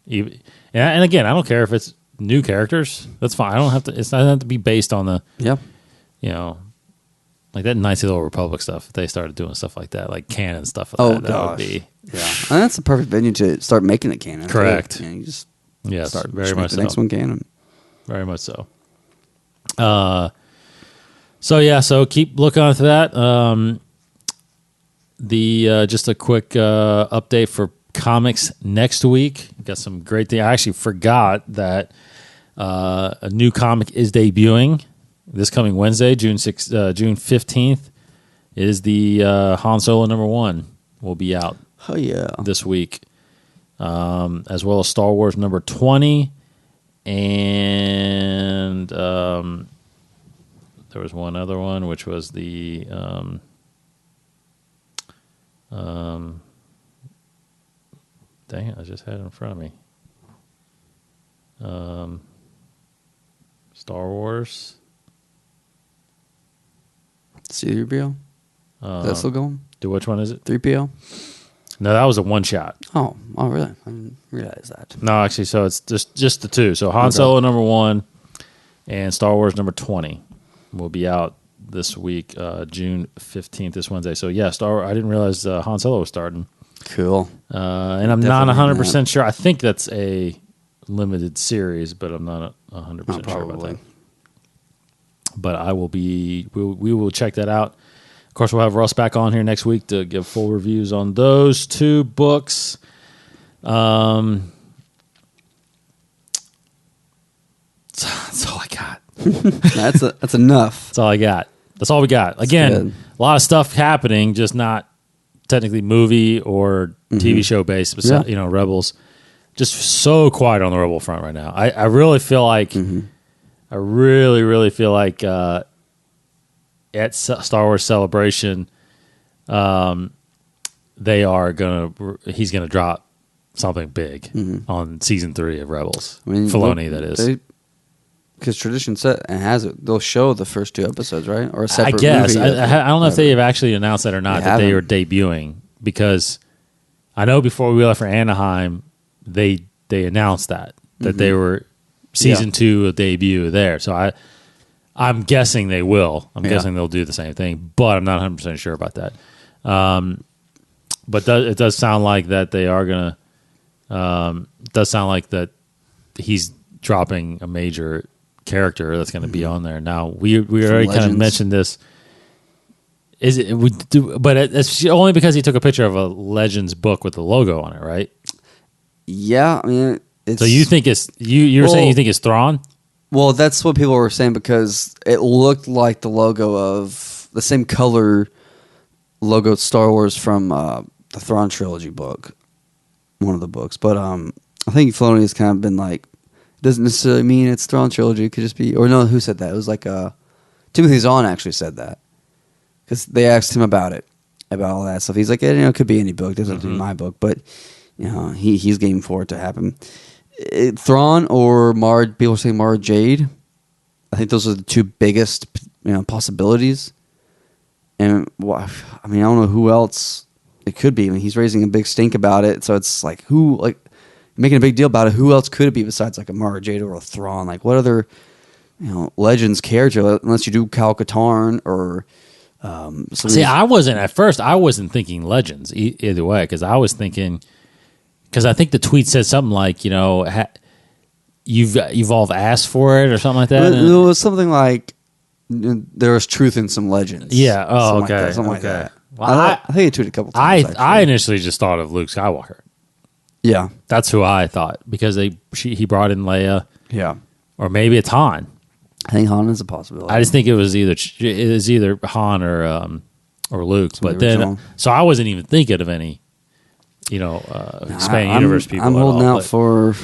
And again, I don't care if it's new characters. That's fine. I don't have to. It's not have to be based on the Yeah. Like that Knights of the Old Republic stuff. If they started doing stuff like that, like canon stuff. Like Oh, that would gosh. be Yeah. And that's the perfect venue to start making it canon. Correct. You just yes, start very just much make the so. next one canon. Very much so. So keep looking onto that. Just a quick update for comics next week. Got some great things. I actually forgot that a new comic is debuting this coming Wednesday, June 15th. Is the Han Solo #1 will be out Oh yeah. this week, as well as Star Wars #20, and there was one other one, which was the dang it, I just had it in front of me. Star Wars. C-3PO? Is that still going? Which one is it? 3PO? No, that was a one shot. Oh, really? I didn't realize that. No, actually, so it's just the two. So Han Solo #1 and Star Wars #20 will be out this week, June 15th, this Wednesday. So yeah, I didn't realize Han Solo was starting. Cool. And I'm Definitely not reading 100% sure. I think that's a limited series, but I'm not 100% sure about Probably. that. But we will check that out. Of course, we'll have Russ back on here next week to give full reviews on those two books. That's all I got. That's enough. That's all I got. That's all we got. Again, good. a lot of stuff happening, just not technically movie or TV show based. Yeah. Rebels. Just so quiet on the Rebel front right now. I really feel like, I really, really feel like at Star Wars Celebration, he's gonna drop something big on season 3 of Rebels. I mean, Filoni, that is. Because tradition set and has it, they'll show the first 2 episodes, right? Or a I separate guess. movie. I don't know if they have actually announced that or not, that they were haven't. debuting, because I know before we left for Anaheim, they announced that they were season 2 debut there. So I'm guessing they will. I'm guessing they'll do the same thing, but I'm not 100% sure about that. But it does sound like that they are going to. It does sound like that he's dropping a major character that's going to be on there. Now we already kind of Legends. mentioned this. Is it? We do, but it's only because he took a picture of a Legends book with the logo on it, right? Yeah, I mean, it's... So you think it's you're saying you think it's Thrawn? Well, that's what people were saying because it looked like the logo of the same color logo Star Wars from the Thrawn trilogy book, one of the books. But I think Filoni has kind of been like, doesn't necessarily mean it's Thrawn trilogy. It could just be, or no, who said that? It was like Timothy Zahn actually said that because they asked him about all that stuff. He's like, it could be any book. It doesn't have to be my book, but he's game for it to happen. Thrawn or Mara, people are saying Mara Jade. I think those are the 2 biggest possibilities. And I don't know who else it could be. I mean, he's raising a big stink about it, so it's like making a big deal about it. Who else could it be besides like a Mara Jade or a Thrawn? Like what other Legends character unless you do Cal Katarn or See, I wasn't thinking Legends either way because I was thinking. Because I think the tweet said something like, you've all asked for it or something like that. It was something like there was truth in some legends. Yeah. Oh, okay. Something like that. Well, I think it tweeted a couple times. I initially just thought of Luke Skywalker. Yeah. That's who I thought because he brought in Leia. Yeah. Or maybe it's Han. I think Han is a possibility. I just think it was either Han or Luke. But then, so I wasn't even thinking of any. Expanding universe people. I'm holding out for.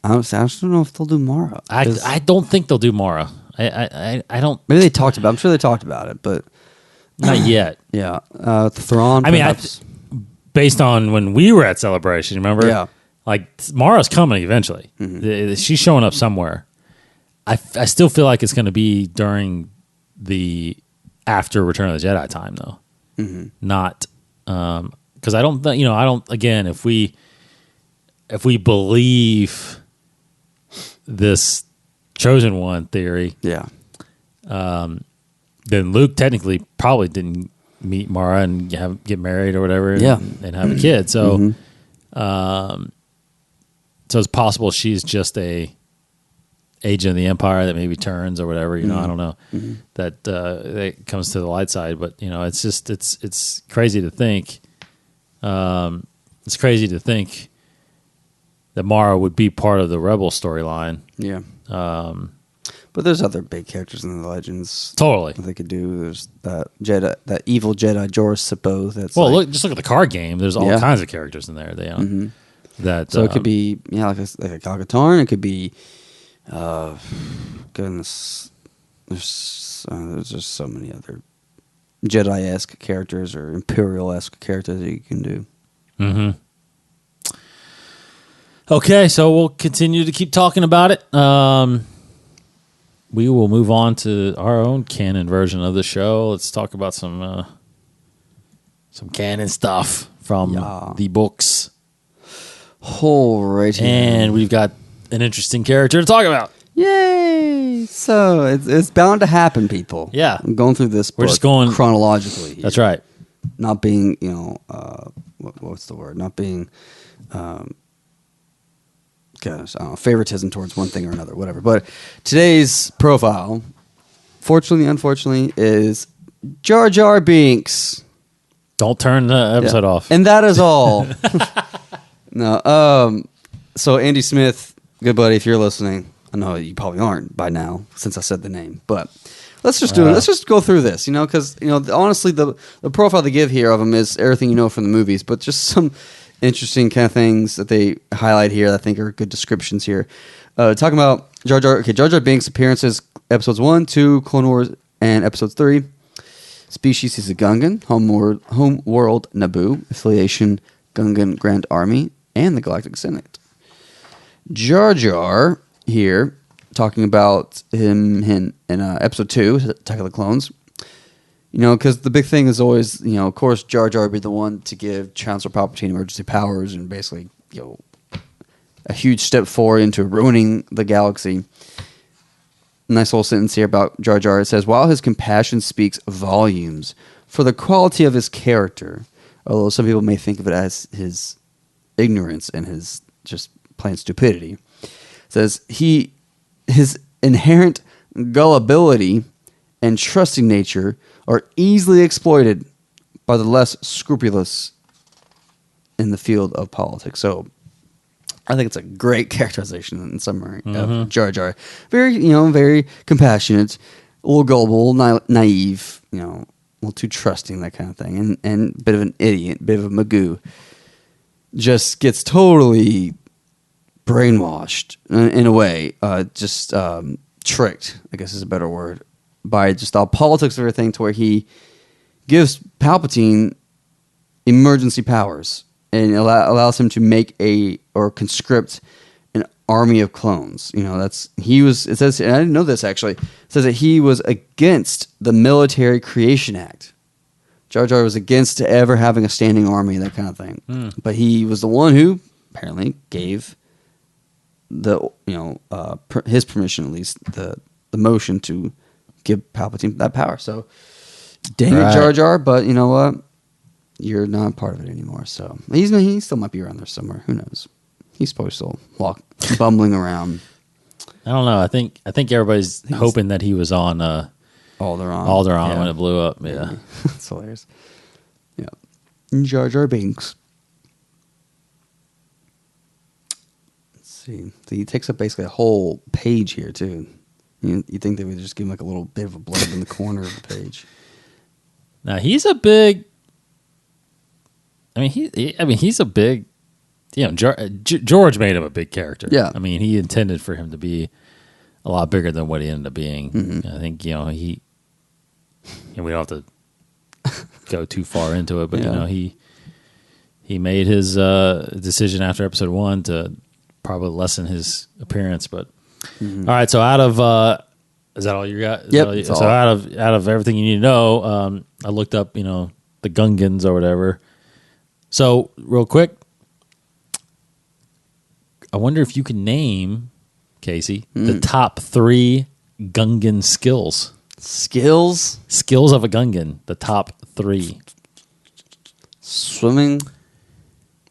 I just don't know if they'll do Mara. I don't think they'll do Mara. I don't. Maybe they talked about. I'm sure they talked about it, but not yet. Yeah, Thrawn. I mean, based on when we were at Celebration, remember? Yeah. Like Mara's coming eventually. Mm-hmm. She's showing up somewhere. I still feel like it's going to be during the after Return of the Jedi time though. Mm-hmm. Not. because I don't again, if we believe this chosen one theory, Yeah. then Luke technically probably didn't meet Mara and get married or whatever, Yeah. and have a kid. So, so it's possible she's just a agent of the Empire that maybe turns or whatever. You know, I don't know that comes to the light side, but it's just it's crazy to think. It's crazy to think that Mara would be part of the Rebel storyline. Yeah. But there's other big characters in the Legends. Totally. That they could do. There's that Jedi, that evil Jedi Jorah Sippo. That's just look at the card game. There's all kinds of characters in there. That so it could be like a Gal Katarn. It could be goodness. There's just so many other Jedi-esque characters or Imperial-esque characters that you can do. Mm-hmm. Okay, so we'll continue to keep talking about it. We will move on to our own canon version of the show. Let's talk about some canon stuff from the books. Alrighty. And we've got an interesting character to talk about. Yay! So it's bound to happen, people. Yeah. I'm going through this book We're just going chronologically. That's right. Not being, what's the word? Not being, favoritism towards one thing or another, whatever. But today's profile, fortunately, unfortunately, is Jar Jar Binks. Don't turn the episode off. And that is all. No. So Andy Smith, good buddy, if you're listening, I know you probably aren't by now since I said the name, but let's just do it. Let's just go through this, because honestly, the profile they give here of him is everything you know from the movies, but just some interesting kind of things that they highlight here that I think are good descriptions here. Talking about Jar Jar. Okay, Jar Jar Binks' appearances, episodes 1, 2, Clone Wars, and episodes 3. Species is a Gungan, home world Naboo, affiliation Gungan Grand Army, and the Galactic Senate. Jar Jar here, talking about him in episode 2, Attack of the Clones. Because the big thing is always, of course, Jar Jar would be the one to give Chancellor Palpatine emergency powers and basically, a huge step forward into ruining the galaxy. Nice little sentence here about Jar Jar. It says, while his compassion speaks volumes for the quality of his character, although some people may think of it as his ignorance and his just plain stupidity, it says his inherent gullibility and trusting nature are easily exploited by the less scrupulous in the field of politics. So I think it's a great characterization in summary of Jar Jar. Very, very compassionate, a little gullible, naive, a little too trusting, that kind of thing, and a bit of an idiot, a bit of a magoo. Just gets totally brainwashed in a way, tricked, I guess is a better word, by just all politics of everything, to where he gives Palpatine emergency powers and allows him to make or conscript an army of clones. It says, and I didn't know this actually, it says that he was against the Military Creation Act. Jar Jar was against ever having a standing army, that kind of thing. But he was the one who apparently gave his permission, at least the motion to give Palpatine that power. So, dang it, Jar Jar, but you know what? You're not part of it anymore. So he still might be around there somewhere. Who knows? He's probably still bumbling around. I don't know. I think everybody's hoping that he was on Alderaan when it blew up. Yeah, that's hilarious. Yeah, Jar Jar Binks. Let's see. So he takes up basically a whole page here too. You think they would just give him like a little bit of a blurb in the corner of the page? Now he's a big. He's a big. George made him a big character. Yeah. I mean, he intended for him to be a lot bigger than what he ended up being. Mm-hmm. I think he. And we don't have to go too far into it, but he made his decision after episode 1 to probably lessen his appearance. But all right, so out of is that all you got? Yep. So out of everything you need to know, I looked up, the Gungans or whatever. So, real quick, I wonder if you can name, Casey, the top 3 Gungan skills. Skills? Skills of a Gungan, the top 3. Swimming.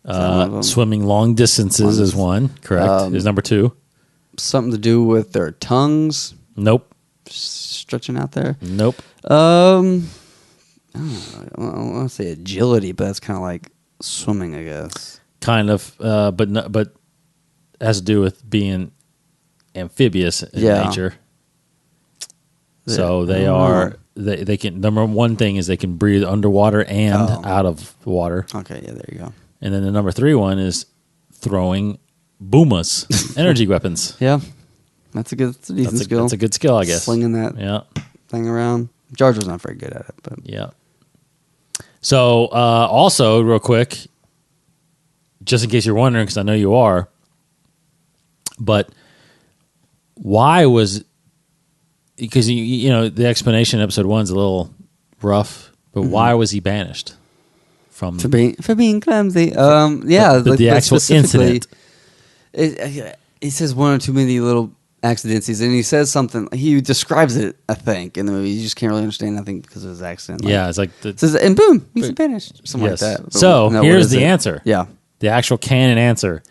Swimming long distances is one, correct. Is number 2. Something to do with their tongues. Nope. Stretching out there. Nope. I want to say agility, but that's kind of like swimming, I guess. Kind of, but it has to do with being amphibious in nature. So they are. They can. Number one thing is they can breathe underwater and out of water. Okay, yeah, there you go. And then the number 3 one is throwing boomas, energy weapons. Yeah, that's a decent skill. That's a good skill, I guess. Slinging that thing around. Jar Jar's not very good at it, but yeah. So also, real quick, just in case you're wondering, because I know you are, but why was? Because you know the explanation in episode 1's a little rough, but why was he banished from for being clumsy? The actual incident. He says one or too many little accidents, and he says something. He describes it, I think, in the movie. You just can't really understand, I think, because of his accent. Yeah, it's like says, and boom, he's banished, something like that. But so here's the answer. Yeah, the actual canon answer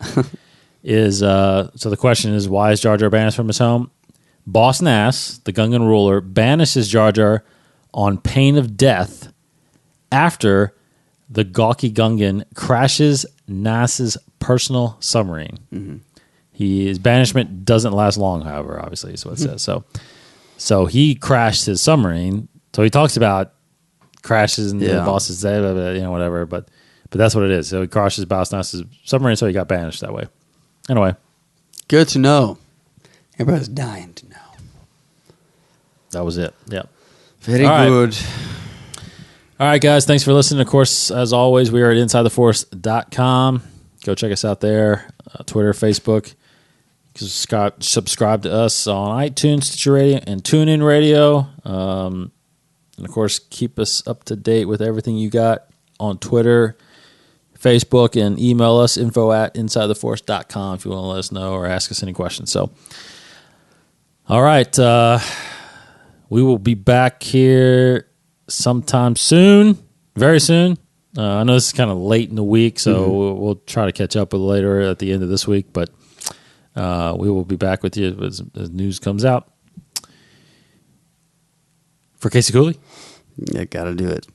is. So the question is, why is Jar Jar banished from his home? Boss Nass, the Gungan ruler, banishes Jar Jar on pain of death after the gawky Gungan crashes Nass's personal submarine. Mm-hmm. His banishment doesn't last long, however, obviously, is what it says. So he crashed his submarine. So he talks about crashes and the bosses say, whatever, but that's what it is. So he crashes Boss Nass's submarine, so he got banished that way. Anyway. Good to know. Everybody's dying to know. That was it. Yep. Very good. All right, guys. Thanks for listening. Of course, as always, we are at InsideTheForce.com. Go check us out there. Twitter, Facebook. Subscribe to us on iTunes, Stitcher Radio, and TuneIn Radio. And, of course, keep us up to date with everything you got on Twitter, Facebook, and email us, info@InsideTheForce.com if you want to let us know or ask us any questions. So, all right. We will be back here sometime soon, very soon. I know this is kind of late in the week, so we'll try to catch up with it later at the end of this week, but we will be back with you as news comes out. For Casey Cooley? You gotta do it.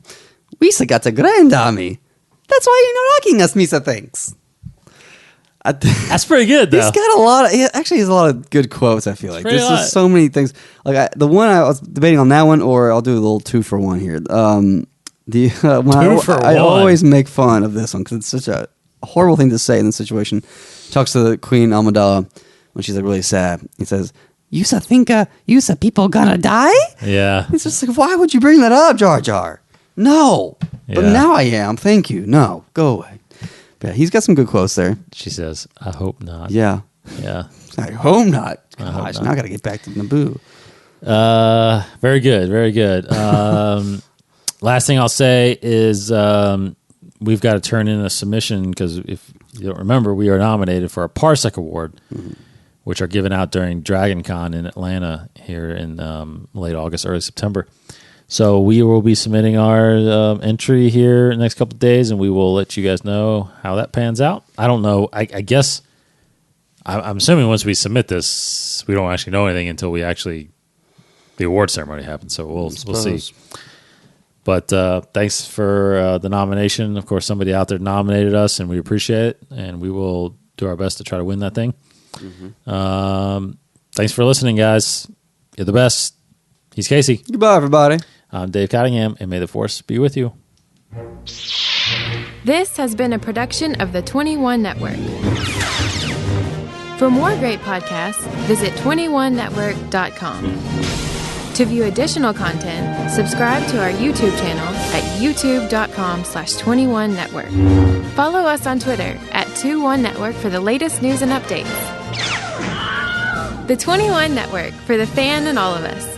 We've got a grand army. That's why you're not asking us, Misa, thanks. That's pretty good, though. He's got a lot of. He actually has a lot of good quotes. I feel like there's just so many things. Like the one I was debating on that one, or I'll do a little 2-for-1 here. I always make fun of this one because it's such a horrible thing to say in this situation. Talks to the Queen Amidala when she's like really sad. He says, "You think people gonna die?" Yeah. It's just like, why would you bring that up, Jar Jar? No, but now I am. Thank you. No, go away. But yeah, he's got some good quotes there. She says, "I hope not." Yeah. Yeah. I hope not. Gosh, now I got to get back to Naboo. Very good. Very good. Last thing I'll say is we've got to turn in a submission because if you don't remember, we are nominated for a Parsec Award, which are given out during Dragon Con in Atlanta here in late August, early September. So we will be submitting our entry here in the next couple of days, and we will let you guys know how that pans out. I don't know. I guess I'm assuming once we submit this, we don't actually know anything until we actually the award ceremony happens. So we'll see. But thanks for the nomination. Of course, somebody out there nominated us, and we appreciate it, and we will do our best to try to win that thing. Thanks for listening, guys. You're the best. He's Casey. Goodbye, everybody. I'm Dave Cottingham, and may the Force be with you. This has been a production of the 21 Network. For more great podcasts, visit 21network.com. To view additional content, subscribe to our YouTube channel at youtube.com/21network. Follow us on Twitter at 21network for the latest news and updates. The 21 Network, for the fan and all of us.